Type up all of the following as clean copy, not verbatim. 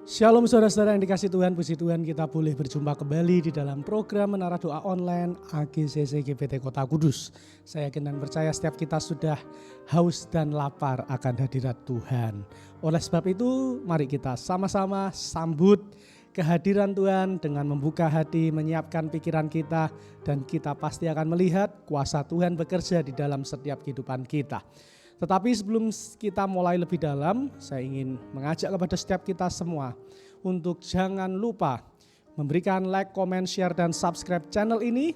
Shalom saudara-saudara yang dikasih Tuhan, puji Tuhan kita boleh berjumpa kembali di dalam program Menara Doa Online AGCC GPT Kota Kudus. Saya yakin dan percaya setiap kita sudah haus dan lapar akan hadirat Tuhan. Oleh sebab itu mari kita sama-sama sambut kehadiran Tuhan dengan membuka hati, menyiapkan pikiran kita, dan kita pasti akan melihat kuasa Tuhan bekerja di dalam setiap kehidupan kita. Tetapi sebelum kita mulai lebih dalam, saya ingin mengajak kepada setiap kita semua untuk jangan lupa memberikan like, comment, share, dan subscribe channel ini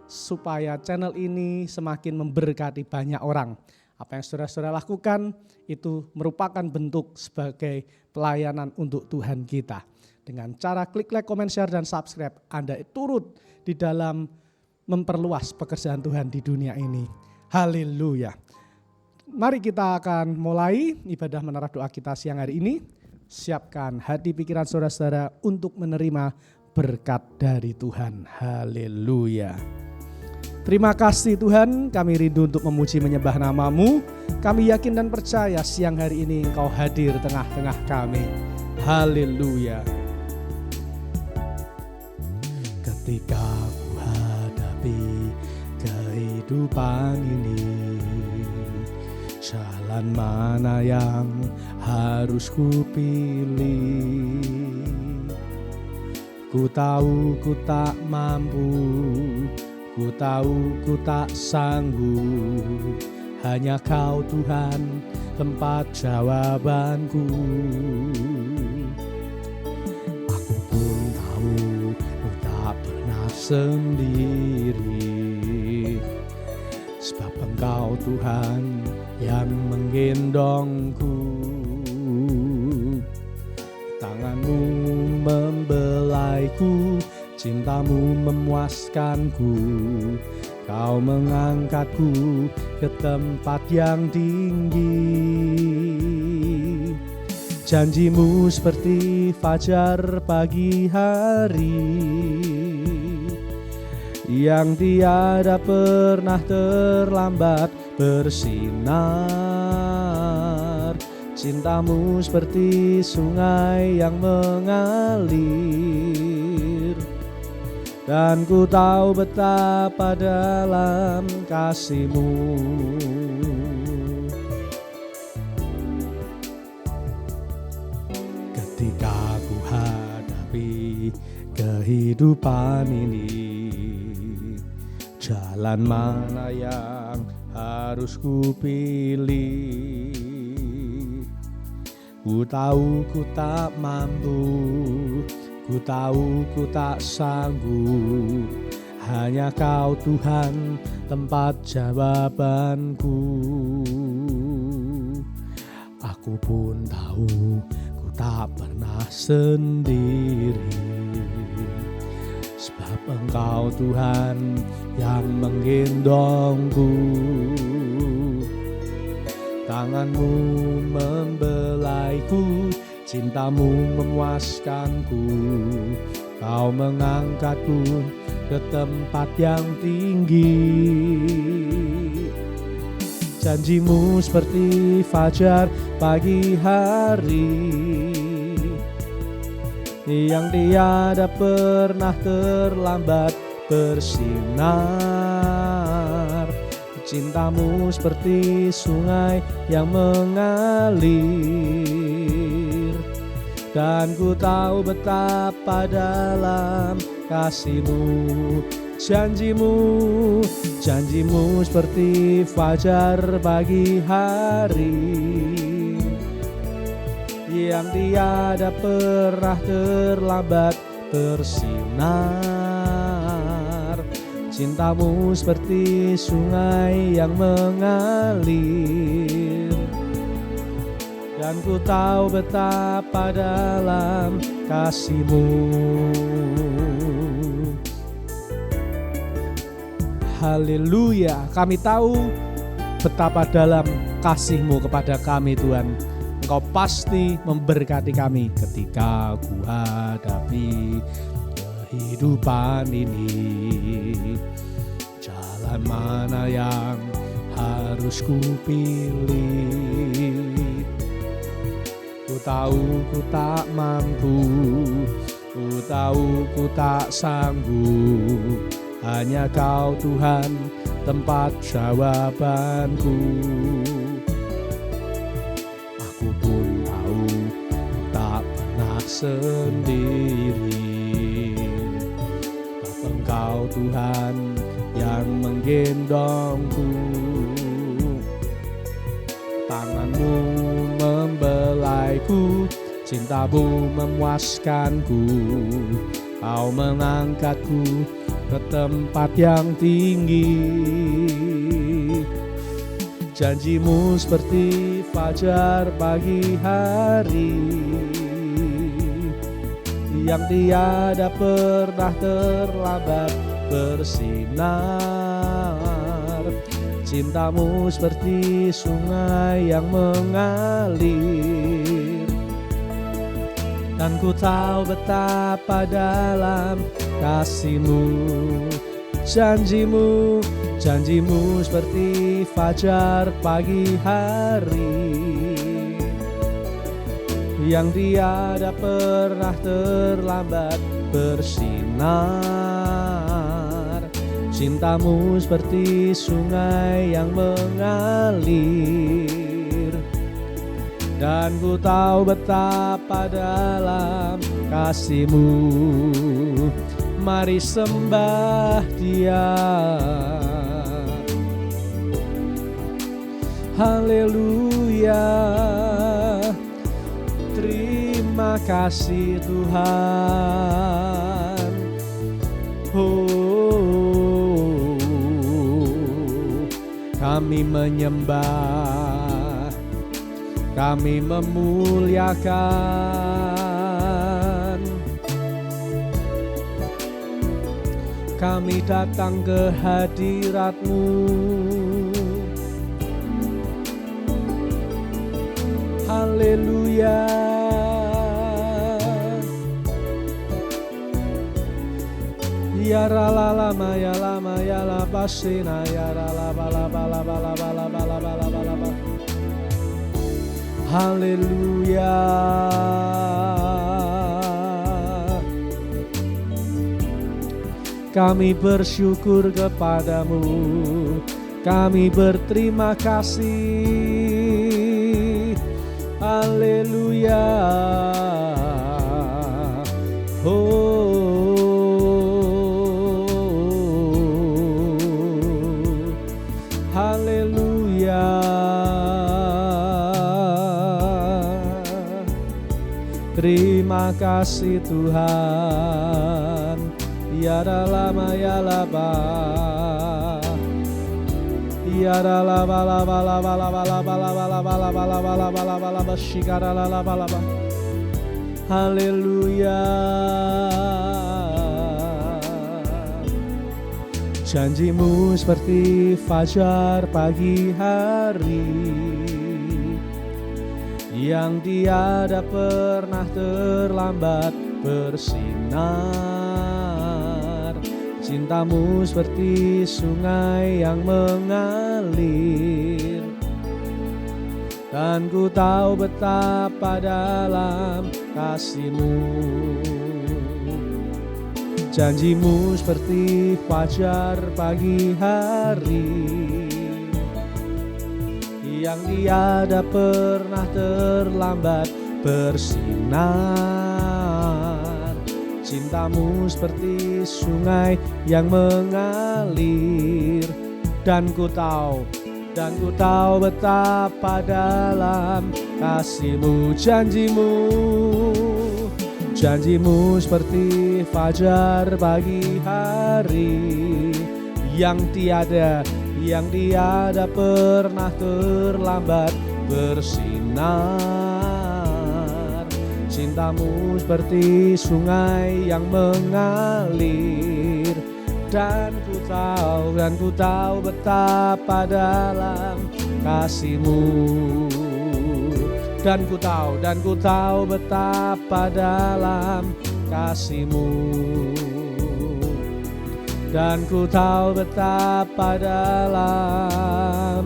supaya channel ini semakin memberkati banyak orang. Apa yang saudara-saudara lakukan itu merupakan bentuk sebagai pelayanan untuk Tuhan kita. Dengan cara klik like, comment, share, dan subscribe, Anda turut di dalam memperluas pekerjaan Tuhan di dunia ini. Haleluya. Mari kita akan mulai ibadah menara doa kita siang hari ini. Siapkan hati pikiran saudara-saudara untuk menerima berkat dari Tuhan. Haleluya. Terima kasih Tuhan, kami rindu untuk memuji menyembah nama-Mu. Kami yakin dan percaya siang hari ini Engkau hadir tengah-tengah kami. Haleluya. Ketika ku hadapi kehidupan ini, jalan mana yang harus ku pilih? Ku tahu ku tak mampu, ku tahu ku tak sanggup. Hanya Kau Tuhan tempat jawabanku. Aku pun tahu ku tak pernah sendiri, sebab Engkau Tuhan yang menggendongku. Tangan-Mu membelaiku, cinta-Mu memuaskanku. Kau mengangkatku ke tempat yang tinggi. Janji-Mu seperti fajar pagi hari, yang tiada pernah terlambat bersinar. Cinta-Mu seperti sungai yang mengalir, dan ku tahu betapa dalam kasih-Mu. Ketika ku hadapi kehidupan ini, jalan mana yang harus ku pilih? Ku tahu ku tak mampu, ku tahu ku tak sanggup. Hanya Kau Tuhan tempat jawabanku. Aku pun tahu ku tak pernah sendiri, sebab Engkau Tuhan yang menggendongku. Tangan-Mu membelaiku, cinta-Mu memuaskanku. Kau mengangkatku ke tempat yang tinggi. Janji-Mu seperti fajar pagi hari, yang tiada pernah terlambat bersinar. Cinta-Mu seperti sungai yang mengalir, dan ku tahu betapa dalam kasih-Mu. Janji-Mu seperti fajar pagi hari, yang tiada pernah terlambat bersinar. Cinta-Mu seperti sungai yang mengalir, dan ku tahu betapa dalam kasih-Mu. Haleluya, kami tahu betapa dalam kasih-Mu kepada kami Tuhan. Engkau pasti memberkati kami ketika ku hadapi kehidupan ini. Jalan mana yang harus ku pilih? Ku tahu ku tak mampu, ku tahu ku tak sanggup. Hanya Kau Tuhan tempat jawabanku. Aku pun tahu tak pernah sendiri. Engkau Tuhan yang menggendongku. Tangan-Mu membelaiku, cinta-Mu memuaskanku. Kau mengangkatku ke tempat yang tinggi. Janji-Mu seperti fajar pagi hari, yang tiada pernah terlambat bersinar. Cinta-Mu seperti sungai yang mengalir, dan ku tahu betapa dalam kasih-Mu. Janji-Mu seperti fajar pagi hari, yang tiada pernah terlambat bersinar. Cinta-Mu seperti sungai yang mengalir, dan ku tahu betapa dalam kasih-Mu. Mari sembah Dia. Haleluya. Terima kasih Tuhan. Oh, kami menyembah, kami memuliakan. Kami datang ke hadirat-Mu. Haleluya. Ya lama ya la basina ya la bala. Haleluya. Kami bersyukur kepadamu, kami berterima kasih. Haleluya. Oh, haleluya. Terima kasih Tuhan. Ya lama ya laba. Ya laba laba laba laba laba laba laba laba laba laba laba laba shikara laba laba. Haleluya. Janji-Mu seperti fajar pagi hari, yang tiada pernah terlambat bersinar. Cinta-Mu seperti sungai yang mengalir, dan ku tahu betapa dalam kasih-Mu. Janji-Mu seperti fajar pagi hari, yang tiada pernah terlambat bersinar. Cinta-Mu seperti sungai yang mengalir, dan ku tahu betapa dalam kasih-Mu. Janji-Mu seperti fajar pagi hari, yang tiada pernah terlambat bersinar. Cinta-Mu seperti sungai yang mengalir, dan ku tahu betapa dalam kasih-Mu. Dan ku tahu betapa dalam kasih-Mu. Dan ku tahu betapa dalam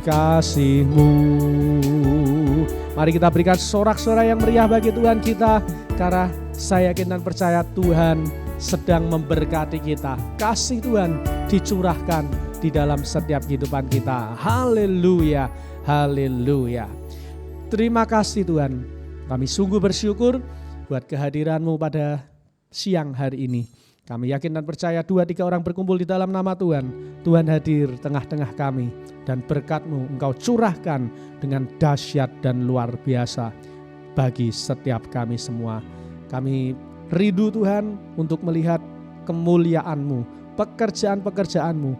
kasih-Mu. Mari kita berikan sorak-sorai yang meriah bagi Tuhan kita, karena saya yakin dan percaya Tuhan sedang memberkati kita. Kasih Tuhan dicurahkan di dalam setiap kehidupan kita. Haleluya, haleluya. Terima kasih Tuhan. Kami sungguh bersyukur buat kehadiran-Mu pada siang hari ini. Kami yakin dan percaya 2-3 orang berkumpul di dalam nama Tuhan. Tuhan hadir tengah-tengah kami, dan berkat-Mu Engkau curahkan dengan dahsyat dan luar biasa bagi setiap kami semua. Kami rindu Tuhan untuk melihat kemuliaan-Mu, pekerjaan-pekerjaan-Mu,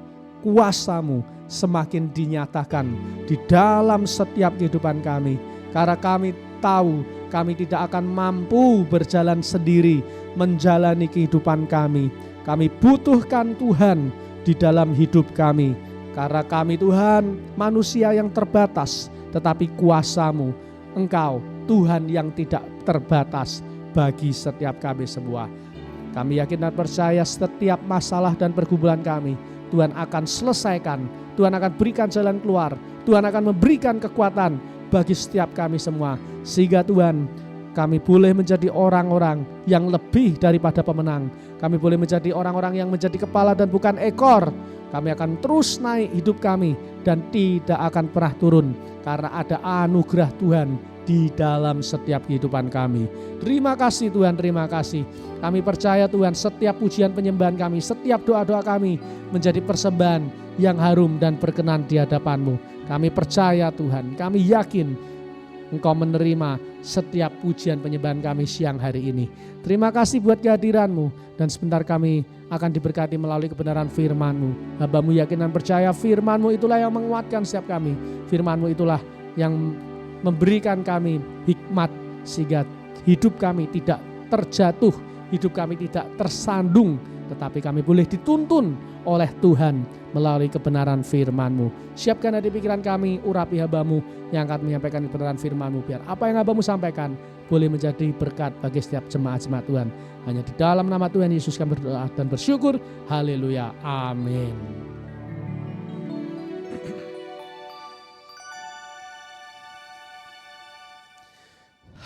kuasa-Mu semakin dinyatakan di dalam setiap kehidupan kami. Karena kami tahu kami tidak akan mampu berjalan sendiri menjalani kehidupan kami. Kami butuhkan Tuhan di dalam hidup kami. Karena kami Tuhan manusia yang terbatas, tetapi kuasa-Mu, Engkau Tuhan yang tidak terbatas bagi setiap kami semua. Kami yakin dan percaya setiap masalah dan pergumulan kami Tuhan akan selesaikan, Tuhan akan berikan jalan keluar, Tuhan akan memberikan kekuatan bagi setiap kami semua. Sehingga Tuhan, kami boleh menjadi orang-orang yang lebih daripada pemenang. Kami boleh menjadi orang-orang yang menjadi kepala dan bukan ekor. Kami akan terus naik hidup kami dan tidak akan pernah turun, karena ada anugerah Tuhan di dalam setiap kehidupan kami. Terima kasih Tuhan, terima kasih. Kami percaya Tuhan, setiap pujian penyembahan kami, setiap doa-doa kami menjadi persembahan yang harum dan berkenan di hadapan-Mu. Kami percaya Tuhan, kami yakin Engkau menerima setiap pujian penyembahan kami siang hari ini. Terima kasih buat kehadiran-Mu, dan sebentar kami akan diberkati melalui kebenaran firman-Mu. Hamba-Mu yakin dan percaya firman-Mu itulah yang menguatkan setiap kami. Firman-Mu itulah yang memberikan kami hikmat sehingga hidup kami tidak terjatuh, hidup kami tidak tersandung, tetapi kami boleh dituntun oleh Tuhan melalui kebenaran firman-Mu. Siapkan hati pikiran kami, urapi hamba-Mu yang akan menyampaikan kebenaran firman-Mu, biar apa yang hamba-Mu sampaikan boleh menjadi berkat bagi setiap jemaat-jemaat Tuhan. Hanya di dalam nama Tuhan Yesus kami berdoa dan bersyukur. Haleluya, amin.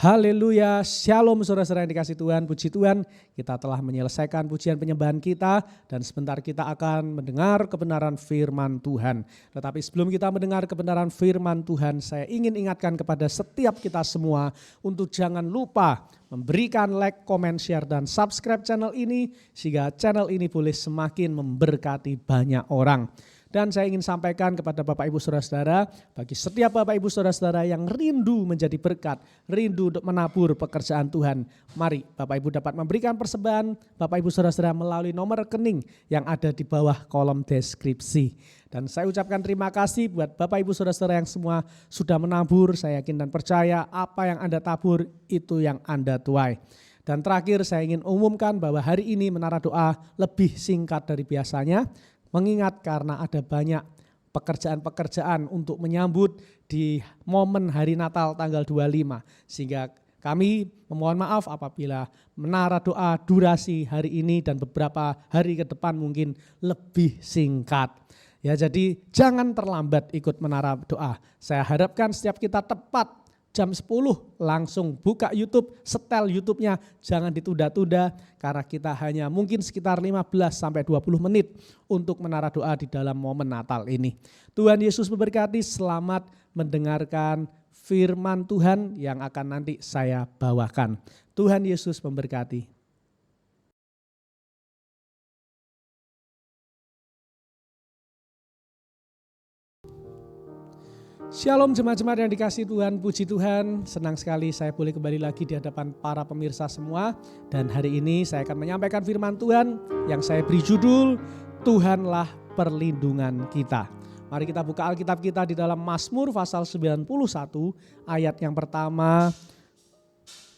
Haleluya, shalom saudara-saudara yang dikasih Tuhan, puji Tuhan. Kita telah menyelesaikan pujian penyembahan kita dan sebentar kita akan mendengar kebenaran firman Tuhan. Tetapi sebelum kita mendengar kebenaran firman Tuhan, saya ingin ingatkan kepada setiap kita semua untuk jangan lupa memberikan like, comment, share, dan subscribe channel ini sehingga channel ini boleh semakin memberkati banyak orang. Dan saya ingin sampaikan kepada Bapak Ibu Saudara-saudara, bagi setiap Bapak Ibu Saudara-saudara yang rindu menjadi berkat, rindu untuk menabur pekerjaan Tuhan, mari Bapak Ibu dapat memberikan persembahan Bapak Ibu Saudara-saudara melalui nomor rekening yang ada di bawah kolom deskripsi. Dan saya ucapkan terima kasih buat Bapak Ibu Saudara-saudara yang semua sudah menabur. Saya yakin dan percaya apa yang Anda tabur itu yang Anda tuai. Dan terakhir saya ingin umumkan bahwa hari ini Menara Doa lebih singkat dari biasanya. Mengingat karena ada banyak pekerjaan-pekerjaan untuk menyambut di momen hari Natal tanggal 25. Sehingga kami memohon maaf apabila Menara Doa durasi hari ini dan beberapa hari ke depan mungkin lebih singkat. Ya, jadi jangan terlambat ikut Menara Doa. Saya harapkan setiap kita tepat jam 10 langsung buka YouTube, setel YouTube-nya, jangan ditunda-tunda karena kita hanya mungkin sekitar 15-20 menit untuk Menara Doa di dalam momen Natal ini. Tuhan Yesus memberkati, selamat mendengarkan firman Tuhan yang akan nanti saya bawakan. Tuhan Yesus memberkati. Shalom jemaat-jemaat yang dikasih Tuhan, puji Tuhan. Senang sekali saya boleh kembali lagi di hadapan para pemirsa semua. Dan hari ini saya akan menyampaikan firman Tuhan yang saya beri judul, Tuhanlah perlindungan kita. Mari kita buka Alkitab kita di dalam Mazmur pasal 91 ayat yang pertama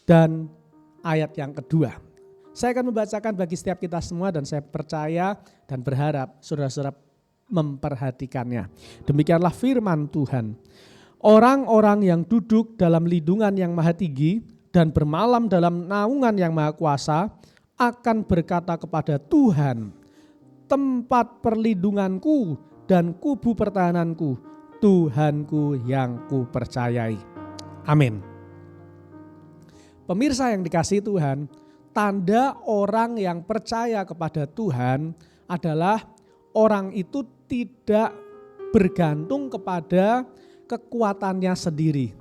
dan ayat yang kedua. Saya akan membacakan bagi setiap kita semua dan saya percaya dan berharap saudara-saudara memperhatikannya. Demikianlah firman Tuhan. Orang-orang yang duduk dalam lindungan yang maha tinggi dan bermalam dalam naungan yang maha kuasa akan berkata kepada Tuhan, tempat perlindunganku dan kubu pertahananku, Tuhanku yang kupercayai. Amin. Pemirsa yang dikasihi Tuhan, tanda orang yang percaya kepada Tuhan adalah orang itu tidak bergantung kepada kekuatannya sendiri,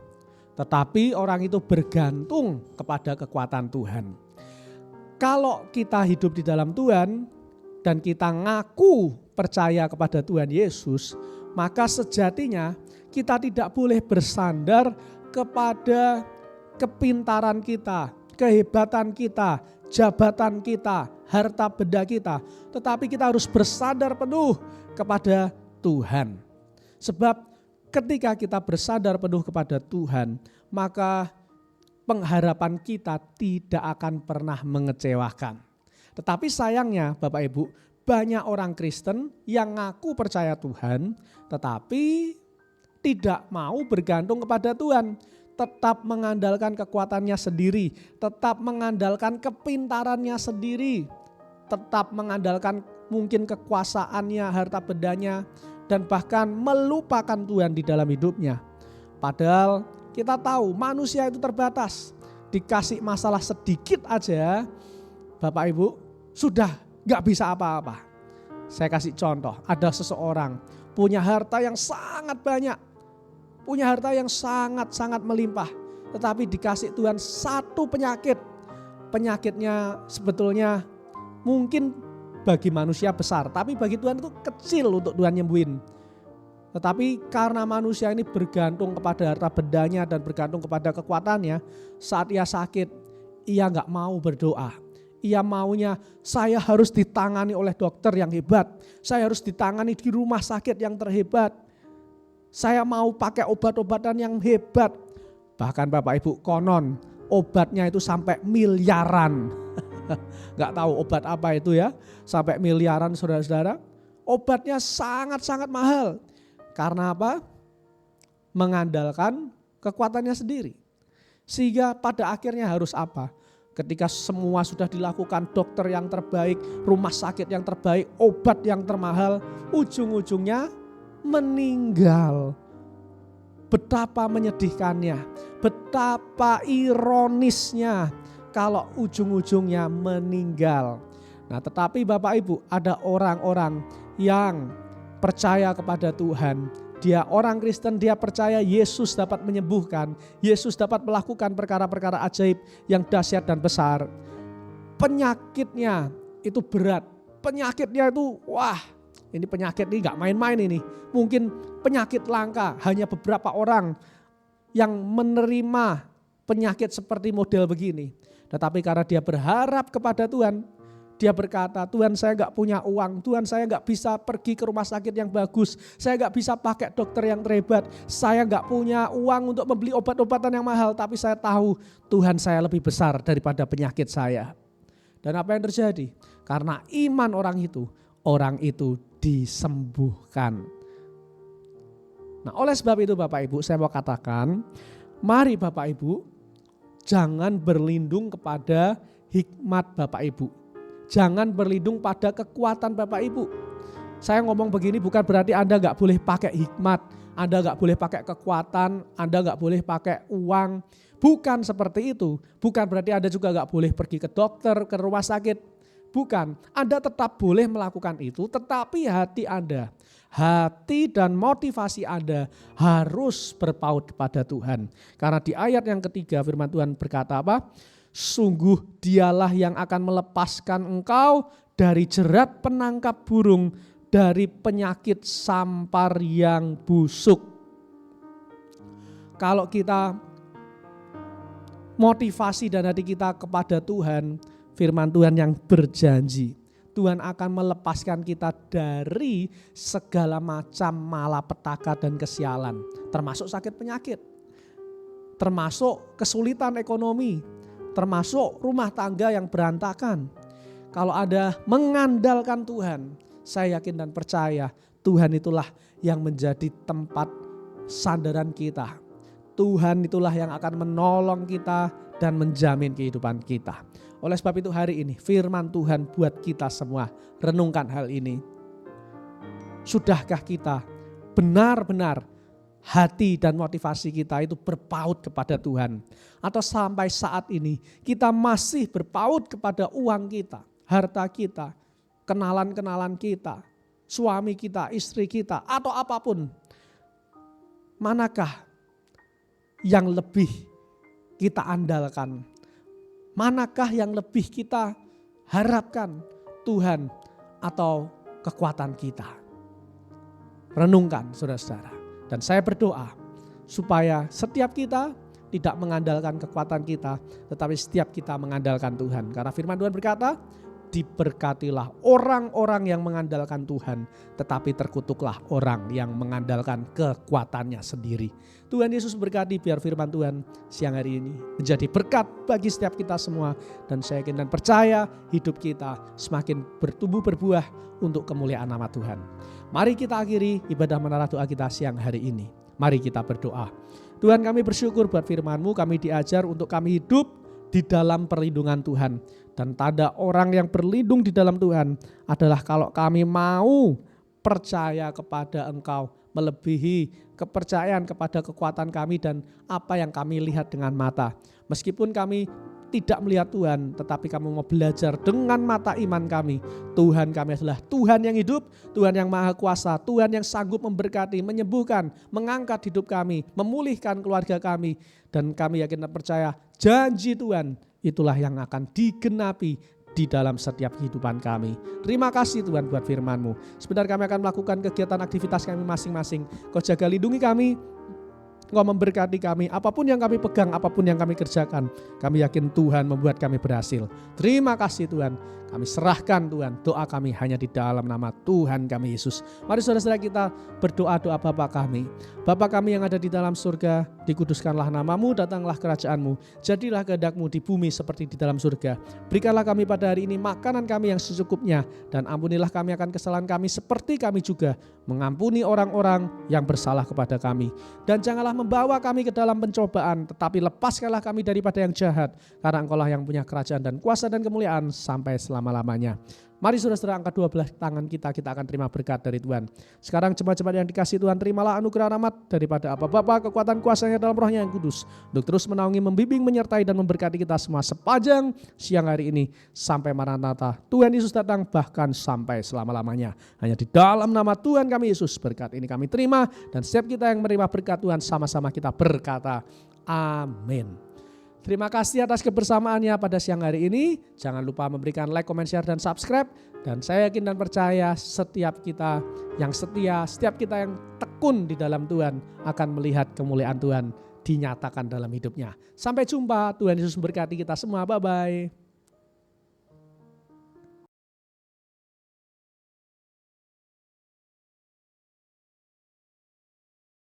tetapi orang itu bergantung kepada kekuatan Tuhan. Kalau kita hidup di dalam Tuhan dan kita ngaku percaya kepada Tuhan Yesus, maka sejatinya kita tidak boleh bersandar kepada kepintaran kita, kehebatan kita, jabatan kita, harta benda kita. Tetapi kita harus bersandar penuh kepada Tuhan. Sebab ketika kita bersandar penuh kepada Tuhan, maka pengharapan kita tidak akan pernah mengecewakan. Tetapi sayangnya Bapak Ibu, banyak orang Kristen yang ngaku percaya Tuhan, tetapi tidak mau bergantung kepada Tuhan. Tetap mengandalkan kekuatannya sendiri, tetap mengandalkan kepintarannya sendiri, tetap mengandalkan mungkin kekuasaannya, harta bendanya, dan bahkan melupakan Tuhan di dalam hidupnya. Padahal kita tahu manusia itu terbatas, dikasih masalah sedikit aja Bapak Ibu sudah gak bisa apa-apa. Saya kasih contoh, ada seseorang punya harta yang sangat banyak, punya harta yang sangat-sangat melimpah, tetapi dikasih Tuhan satu penyakit. Penyakitnya sebetulnya mungkin bagi manusia besar, tapi bagi Tuhan itu kecil untuk Tuhan nyembuhin. Tetapi karena manusia ini bergantung kepada harta bendanya dan bergantung kepada kekuatannya, saat ia sakit, ia gak mau berdoa. Ia maunya saya harus ditangani oleh dokter yang hebat, saya harus ditangani di rumah sakit yang terhebat. Saya mau pakai obat-obatan yang hebat. Bahkan Bapak Ibu konon obatnya itu sampai miliaran. Gak tahu obat apa itu ya. Sampai miliaran saudara-saudara. Obatnya sangat-sangat mahal. Karena apa? Mengandalkan kekuatannya sendiri. Sehingga pada akhirnya harus apa? Ketika semua sudah dilakukan, dokter yang terbaik, rumah sakit yang terbaik, obat yang termahal, ujung-ujungnya meninggal. Betapa menyedihkannya, betapa ironisnya kalau ujung-ujungnya meninggal. Nah, tetapi Bapak Ibu, ada orang-orang yang percaya kepada Tuhan. Dia orang Kristen, dia percaya Yesus dapat menyembuhkan, Yesus dapat melakukan perkara-perkara ajaib yang dahsyat dan besar. Penyakitnya itu berat, penyakitnya itu ini penyakit ini gak main-main ini. Mungkin penyakit langka, hanya beberapa orang yang menerima penyakit seperti model begini. Tetapi karena dia berharap kepada Tuhan, dia berkata, Tuhan saya gak punya uang, Tuhan saya gak bisa pergi ke rumah sakit yang bagus, saya gak bisa pakai dokter yang terhebat, saya gak punya uang untuk membeli obat-obatan yang mahal, tapi saya tahu Tuhan saya lebih besar daripada penyakit saya. Dan apa yang terjadi? Karena iman orang itu disembuhkan. Nah, oleh sebab itu Bapak Ibu, saya mau katakan, mari Bapak Ibu jangan berlindung kepada hikmat Bapak Ibu. Jangan berlindung pada kekuatan Bapak Ibu. Saya ngomong begini bukan berarti Anda gak boleh pakai hikmat, Anda gak boleh pakai kekuatan, Anda gak boleh pakai uang. Bukan seperti itu. Bukan berarti Anda juga gak boleh pergi ke dokter, ke rumah sakit. Bukan, Anda tetap boleh melakukan itu, tetapi hati Anda, hati dan motivasi Anda harus berpaut kepada Tuhan. Karena di ayat yang ketiga firman Tuhan berkata apa? Sungguh dialah yang akan melepaskan engkau dari jerat penangkap burung, dari penyakit sampar yang busuk. Kalau kita motivasi dan hati kita kepada Tuhan, firman Tuhan yang berjanji, Tuhan akan melepaskan kita dari segala macam malapetaka dan kesialan, termasuk sakit penyakit, termasuk kesulitan ekonomi, termasuk rumah tangga yang berantakan. Kalau ada mengandalkan Tuhan, saya yakin dan percaya Tuhan itulah yang menjadi tempat sandaran kita. Tuhan itulah yang akan menolong kita dan menjamin kehidupan kita. Oleh sebab itu hari ini firman Tuhan buat kita semua renungkan hal ini. Sudahkah kita benar-benar hati dan motivasi kita itu berpaut kepada Tuhan. Atau sampai saat ini kita masih berpaut kepada uang kita, harta kita, kenalan-kenalan kita, suami kita, istri kita, atau apapun. Manakah yang lebih kita andalkan? Manakah yang lebih kita harapkan, Tuhan atau kekuatan kita? Renungkan saudara-saudara. Dan saya berdoa supaya setiap kita tidak mengandalkan kekuatan kita, tetapi setiap kita mengandalkan Tuhan. Karena firman Tuhan berkata, diberkatilah orang-orang yang mengandalkan Tuhan, tetapi terkutuklah orang yang mengandalkan kekuatannya sendiri. Tuhan Yesus berkati, biar firman Tuhan siang hari ini menjadi berkat bagi setiap kita semua. Dan saya yakin dan percaya hidup kita semakin bertumbuh berbuah untuk kemuliaan nama Tuhan. Mari kita akhiri ibadah menara doa kita siang hari ini. Mari kita berdoa. Tuhan, kami bersyukur buat firman-Mu, kami diajar untuk kami hidup di dalam perlindungan Tuhan. Dan tanda orang yang berlindung di dalam Tuhan adalah kalau kami mau percaya kepada Engkau, melebihi kepercayaan kepada kekuatan kami dan apa yang kami lihat dengan mata. Meskipun kami tidak melihat Tuhan, tetapi kami mau belajar dengan mata iman kami. Tuhan kami adalah Tuhan yang hidup, Tuhan yang maha kuasa, Tuhan yang sanggup memberkati, menyembuhkan, mengangkat hidup kami, memulihkan keluarga kami. Dan kami yakin dan percaya janji Tuhan itulah yang akan digenapi di dalam setiap kehidupan kami. Terima kasih Tuhan buat firman-Mu. Sebentar kami akan melakukan kegiatan aktivitas kami masing-masing. Kau jaga lindungi kami, Engkau memberkati kami, apapun yang kami pegang, apapun yang kami kerjakan, kami yakin Tuhan membuat kami berhasil. Terima kasih Tuhan, kami serahkan Tuhan, doa kami hanya di dalam nama Tuhan kami Yesus. Mari saudara-saudara kita berdoa doa Bapa kami. Bapa kami yang ada di dalam surga, dikuduskanlah namamu, datanglah kerajaanmu, jadilah kehendak-Mu di bumi seperti di dalam surga. Berikanlah kami pada hari ini makanan kami yang secukupnya, dan ampunilah kami akan kesalahan kami seperti kami juga mengampuni orang-orang yang bersalah kepada kami. Dan janganlah membawa kami ke dalam pencobaan, tetapi lepaskanlah kami daripada yang jahat, karena Engkaulah yang punya kerajaan dan kuasa dan kemuliaan sampai selama-lamanya. Mari saudara-saudara angkat dua belah tangan kita akan terima berkat dari Tuhan. Sekarang jemaat-jemaat yang dikasihi Tuhan, terimalah anugerah rahmat daripada Allah Bapa, kekuatan kuasa-Nya dalam Roh-Nya yang kudus, untuk terus menaungi, membimbing, menyertai dan memberkati kita semua sepanjang siang hari ini sampai Maranatha Tuhan Yesus datang, bahkan sampai selama-lamanya. Hanya di dalam nama Tuhan kami Yesus berkat ini kami terima, dan setiap kita yang menerima berkat Tuhan sama-sama kita berkata amin. Terima kasih atas kebersamaannya pada siang hari ini. Jangan lupa memberikan like, comment, share, dan subscribe. Dan saya yakin dan percaya setiap kita yang setia, setiap kita yang tekun di dalam Tuhan akan melihat kemuliaan Tuhan dinyatakan dalam hidupnya. Sampai jumpa, Tuhan Yesus memberkati kita semua. Bye-bye.